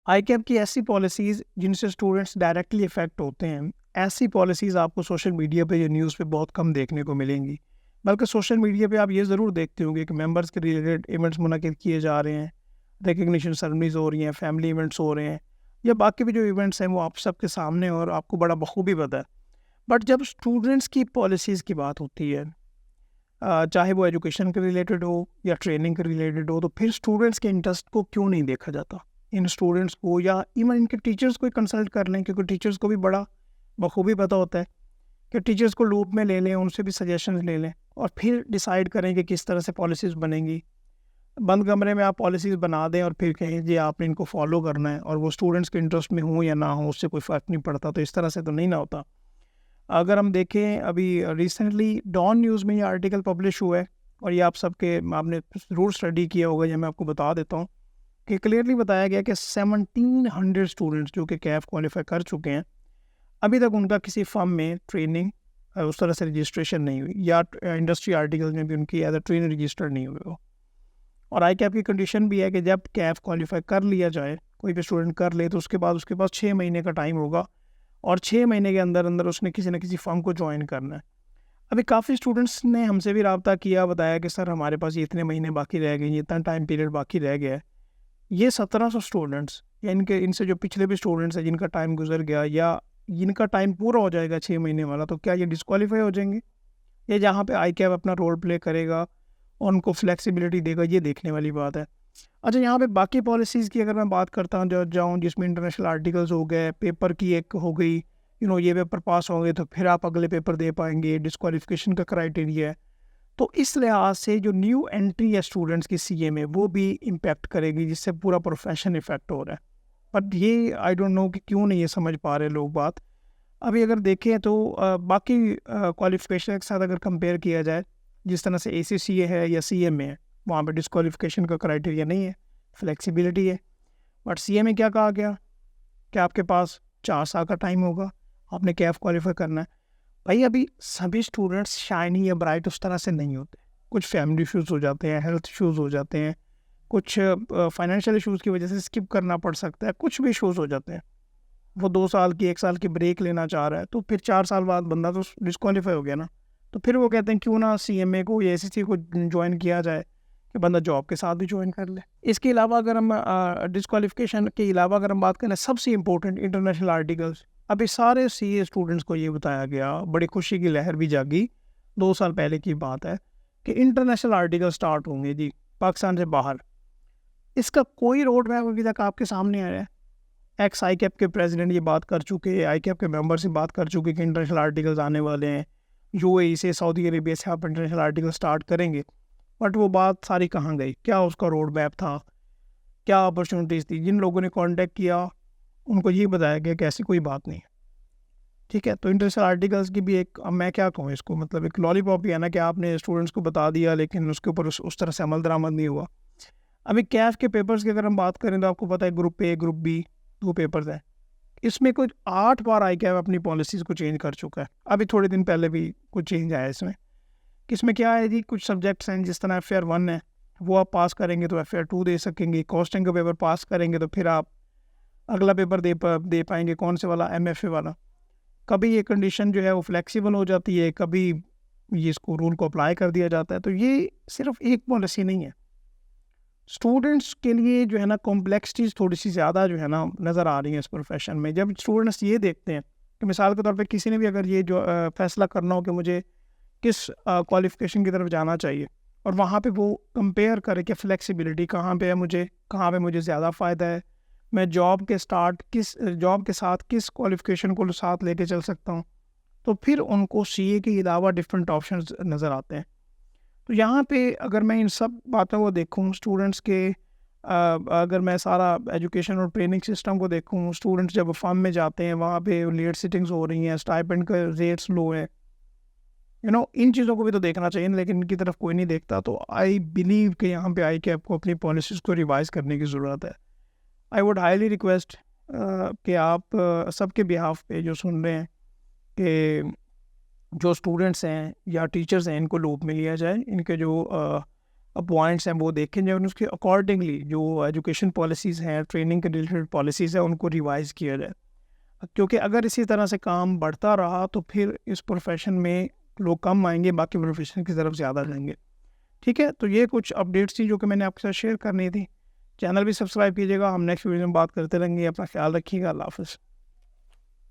आईकैप की ऐसी पॉलिसीज़ जिनसे स्टूडेंट्स डायरेक्टली इफ़ेक्ट होते हैं, ऐसी पॉलिसीज़ आपको सोशल मीडिया पे या न्यूज़ पे बहुत कम देखने को मिलेंगी। बल्कि सोशल मीडिया पे आप ये ज़रूर देखते होंगे कि मेंबर्स के रिलेटेड इवेंट्स मुनक्किद किए जा रहे हैं, रिकग्निशन सेरेमनीज़ हो रही हैं, फैमिली इवेंट्स हो रहे हैं या बाकी भी जो इवेंट्स हैं वो आप सबके सामने हैं और आपको बड़ा बखूबी पता है। बट जब स्टूडेंट्स की पॉलिसीज़ की बात होती है, चाहे वो एजुकेशन के रिलेटेड हो या ट्रेनिंग के रिलेटेड हो, तो फिर स्टूडेंट्स के इंटरेस्ट को क्यों नहीं देखा जाता? इन स्टूडेंट्स को या इवन इनके टीचर्स को ही कंसल्ट कर लें, क्योंकि टीचर्स को भी बड़ा बखूबी पता होता है कि टीचर्स को लूप में ले लें, उनसे भी सजेशंस ले लें और फिर डिसाइड करें कि किस तरह से पॉलिसीज़ बनेंगी। बंद कमरे में आप पॉलिसीज़ बना दें और फिर कहें जी आपने इनको फॉलो करना है और वो स्टूडेंट्स के इंटरेस्ट में हो या ना हो उससे कोई फ़र्क नहीं पड़ता, तो इस तरह से तो नहीं ना होता। अगर हम देखें अभी रिसेंटली डॉन न्यूज़ में ये आर्टिकल पब्लिश हुआ है और ये आप सबके आपने ज़रूर स्टडी किया होगा, या मैं आपको बता देता हूँ कि क्लियरली बताया गया कि 1700 स्टूडेंट्स जो कि कैफ क्वालिफाई कर चुके हैं, अभी तक उनका किसी फर्म में ट्रेनिंग उस तरह से रजिस्ट्रेशन नहीं हुई या इंडस्ट्री आर्टिकल में भी उनकी एज अ ट्रेनर रजिस्टर्ड नहीं हुए हो। और आई कैप की कंडीशन भी है कि जब कैफ क्वालिफाई कर लिया जाए, कोई भी स्टूडेंट कर ले, तो उसके बाद उसके पास 6 महीने का टाइम होगा और 6 महीने के अंदर अंदर उसने किसी न किसी फर्म को ज्वाइन करना है। अभी काफ़ी स्टूडेंट्स ने हमसे भी रब्ता किया, बताया कि सर हमारे पास ये इतने महीने बाकी रह गए, ये इतना टाइम पीरियड बाकी रह गया है। ये 1700 स्टूडेंट्स या इनसे जो पिछले भी स्टूडेंट्स हैं जिनका टाइम गुजर गया या जिनका टाइम पूरा हो जाएगा 6 महीने वाला, तो क्या ये डिस्क्वालीफाई हो जाएंगे? या जहाँ पे आई कैप अपना रोल प्ले करेगा और उनको फ्लेक्सिबिलिटी देगा, ये देखने वाली बात है। अच्छा, यहाँ पे बाकी पॉलिसीज़ की अगर मैं बात करता हूँ जो जाऊँ, जिसमें इंटरनेशनल आर्टिकल्स हो गए, पेपर की एक हो गई, ये पेपर पास होंगे तो फिर आप अगले पेपर दे पाएंगे, डिस्क्वालिफिकेशन का क्राइटेरिया है। तो इस लिहाज से जो न्यू एंट्री है स्टूडेंट्स की सीए में, वो भी इम्पैक्ट करेगी, जिससे पूरा प्रोफेशन इफेक्ट हो रहा है। बट ये आई डोंट नो कि क्यों नहीं ये समझ पा रहे लोग बात। अभी अगर देखें तो बाकी क्वालिफिकेशन के साथ अगर कंपेयर किया जाए, जिस तरह से एसीसीए है या सीएमए है, वहाँ पे डिस्क्वालिफिकेशन का क्राइटेरिया नहीं है, फ्लेक्सिबिलिटी है। बट सीए में क्या कहा गया कि आपके पास 4 साल का टाइम होगा, आपने कैफ क्वालिफाई करना है। भाई अभी सभी स्टूडेंट्स शाइनी या ब्राइट उस तरह से नहीं होते। कुछ फैमिली इश्यूज़ हो जाते हैं, हेल्थ इश्यूज़ हो जाते हैं, कुछ फाइनेंशियल इश्यूज़ की वजह से स्किप करना पड़ सकता है, कुछ भी इश्यूज़ हो जाते हैं। वो 2 साल की 1 साल की ब्रेक लेना चाह रहा है, तो फिर 4 साल बाद बंदा तो डिस्क्वालीफाई हो गया ना। तो फिर वो कहते हैं क्यों ना सीएमए को या एसीसी को जॉइन किया जाए कि बंदा जॉब के साथ भी जॉइन कर ले। इसके अलावा अगर हम डिस्क्वालिफिकेशन के अलावा अगर हम बात करें, सबसे इम्पोर्टेंट इंटरनेशनल आर्टिकल्स। अभी सारे सीए स्टूडेंट्स को ये बताया गया, बड़ी खुशी की लहर भी जागी, 2 साल पहले की बात है कि इंटरनेशनल आर्टिकल स्टार्ट होंगे जी, पाकिस्तान से बाहर। इसका कोई रोड मैप अभी तक आपके सामने आया है? एक्स आई कैप के प्रेसिडेंट ये बात कर चुके हैं, आई कैप के मेंबर से बात कर चुके कि इंटरनेशनल आर्टिकल्स आने वाले हैं, यूएई से, सऊदी अरेबिया से आप इंटरनेशनल आर्टिकल स्टार्ट करेंगे। बट वो बात सारी कहाँ गई? क्या उसका रोड मैप था? क्या अपॉर्चुनिटीज़ थी? जिन लोगों ने कांटेक्ट किया उनको ये बताया गया कि ऐसी कोई बात नहीं है। ठीक है, तो इंटरनेशनल आर्टिकल्स की भी एक, अब मैं क्या कहूँ इसको, मतलब एक लॉलीपॉप ही है ना कि आपने स्टूडेंट्स को बता दिया लेकिन उसके ऊपर उस तरह से अमल दरामद नहीं हुआ। अभी कैफ के पेपर्स की अगर हम बात करें तो आपको पता है group A, group B, 2 papers हैं। इसमें कुछ 8 बार आई कैप अपनी पॉलिसीज़ को चेंज कर चुका है। अभी थोड़े दिन पहले भी कुछ चेंज आया इसमें। इसमें क्या है जी, कुछ सब्जेक्ट्स हैं जिस तरह एफएआर 1 है, वो आप पास करेंगे तो एफएआर 2 दे सकेंगे। कॉस्टिंग का पेपर पास करेंगे तो फिर आप अगला पेपर दे पाएंगे, कौन से वाला, एमएफए वाला। कभी ये कंडीशन जो है वो फ्लेक्सिबल हो जाती है, कभी ये इसको रूल को अप्लाई कर दिया जाता है। तो ये सिर्फ एक पॉलिसी नहीं है। स्टूडेंट्स के लिए जो है ना कॉम्प्लेक्सिटीज़ थोड़ी सी ज़्यादा जो है ना नज़र आ रही है इस प्रोफेशन में। जब स्टूडेंट्स ये देखते हैं कि मिसाल के तौर पे किसी ने भी अगर ये जो फैसला करना हो कि मुझे किस क्वालिफ़िकेशन की तरफ जाना चाहिए, और वहाँ पे वो कंपेयर करे कि फ्लेक्सिबिलिटी कहाँ पे है, कहाँ पे मुझे ज़्यादा फ़ायदा है, मैं जॉब के साथ किस क्वालिफ़िकेशन को साथ लेके चल सकता हूँ, तो फिर उनको सीए के अलावा डिफरेंट ऑप्शंस नज़र आते हैं। तो यहाँ पे अगर मैं इन सब बातों को देखूँ, स्टूडेंट्स के अगर मैं सारा एजुकेशन और ट्रेनिंग सिस्टम को देखूँ, स्टूडेंट्स जब फर्म में जाते हैं वहाँ पे लेट सिटिंग्स हो रही हैं, स्टाइपेंड का रेट्स लो है, इन चीज़ों को भी तो देखना चाहिए, लेकिन इनकी तरफ कोई नहीं देखता। तो आई बिलीव कि यहाँ पे आई कि आपको अपनी पॉलिसीज़ को रिवाइज़ करने की ज़रूरत है। आई वुड हाईली रिक्वेस्ट कि आप सबके बिहाफ पे जो सुन रहे हैं कि जो स्टूडेंट्स हैं या टीचर्स हैं, इनको लूप में लिया जाए। इनके जो पॉइंट्स हैं वो देखें जाए और उसके अकॉर्डिंगली जो एजुकेशन पॉलिसीज़ हैं, ट्रेनिंग के रिलेटेड पॉलिसीज़ हैं, उनको रिवाइज़ किया जाए। क्योंकि अगर इसी तरह से काम बढ़ता रहा तो फिर इस प्रोफ़ेशन में लोग कम आएँगे, बाकी प्रोफ़ेशन की तरफ ज़्यादा जाएँगे। ठीक है? तो ये कुछ अपडेट्स थी जो कि मैंने आपके साथ शेयर करनी थी। चैनल भी सब्सक्राइब कीजिएगा, हम नेक्स्ट वीडियो में बात करते रहेंगे। अपना ख़्याल रखिएगा। अल्लाह हाफ़िज़।